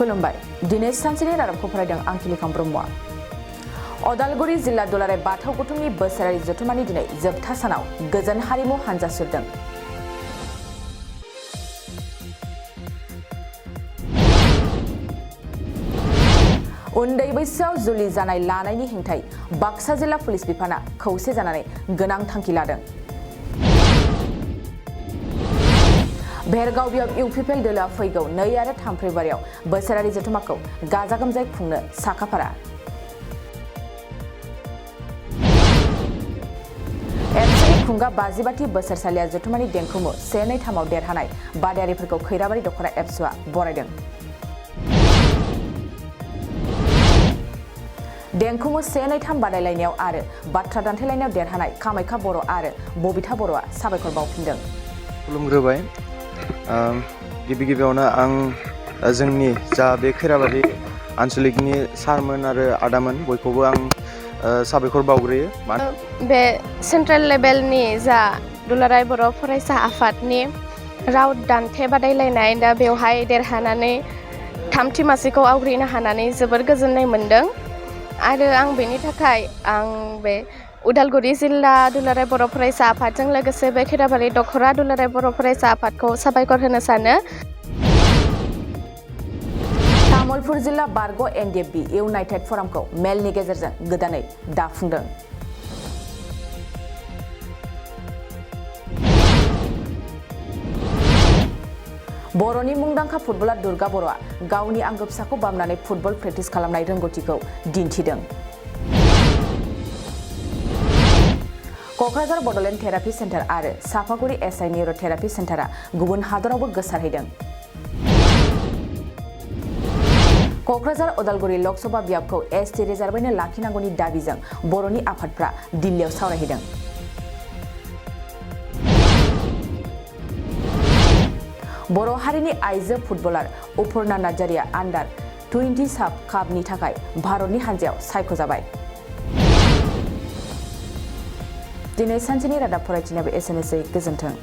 खुलुमबाय दिनै सानसेनि रादाबखौ फरायदों आं खिलिखां ब्रह्मआ अदालगुरि जिल्ला दुलाराय बाथौ गौथुमनि बोसोरारि जथुम्मानि दिनै जोबथा सानाव गोजोन हारिमु हानजा सुरदों। उन्दै बैसोआव जुलि जानाय लानायनि हेंथायै बाक्सा जिल्ला पुलिस बिफाना खौसे जानानै गोनां थांखि लादों। भेरगावबियाव इउपिपिएल दोलोआ फैगौ 2 आरो 3 फेब्रुवारियाव बोसोरारि जथुम्माखौ गाजा गोमजायै खुंनो साखाफारा। एबसुनि खुंगा 52थि बोसोरसालिया जथुम्मानि देंखोमु 1-2-3 आव देरहानाय बादायारिफोरखौ खैराबारि दख'रा एबसुआ बरायदों। देंखोमु 1-2-3 बादायलायनायाव आरो बाथ्रा दान्थेलायनायाव देरहानाय कामाख्या बर' आरो बबिथा बर'आ साबायखर बावफिनदों। खुलुमग्रोबाय गिबियावनो आं जोंनि जा बे खैराबारि आन्चलिकनि सारमोन आरो आदामोन बयखौबो आं साबायखर बावग्रोयो। बे सेन्ट्रेल लेभेलनि जा दुलाराय बर' फरायसा आफादनि राव दान्थे बादायलायनाय दा बेवहाय देरहानानै 3थि मासिखौ आवग्रिनो हानानै जोबोर गोजोननाय मोन्दों आरो आं बेनि थाखाय आं बे उदालगुरि जिल्ला दुलाराय बर' फरायसा आफादजों लोगोसे बे खैराबारि दख'रा दुलाराय बर' फरायसा आफादखौ साबायखर होनो सानो। तामुलपुर जिल्ला बारग' एनडिएफबि इउनाइटेड फरामखौ मेलनि गेजेरजों गोदानै दाफुंदों। बर'नि मुंदांखा फुटबलार दुर्गा बर'आ गावनि आंगो फिसाखौ बामनानै फुटबल प्रेक्टिस खालामनाय रोंगौथिखौ दिन्थिदों। क'क्राझार बड'लेण्ड थेरापि सेन्टार आरो सापागुरि एसआइ निउर' थेरापि सेन्टारा गुबुन हादरावबो गोसारहैदों। क'क्राझार उदालगुरि लकसभा बियाबखौ एसटि रिजार्भैनो लाखिनांगौनि दाबिजों बर'नि आफादफ्रा दिल्लीयाव सावरायहैदों। बर' हारिनि आइजो फुटबलार अपुर्णा नार्जारिया आन्डार-20 साफ कापनि थाखाय भारतनि हानजायाव सायख'जाबाय। दिनै सानसेनि रादाब फरायथिनायाबो एसेनोसै। गोजोन्थों।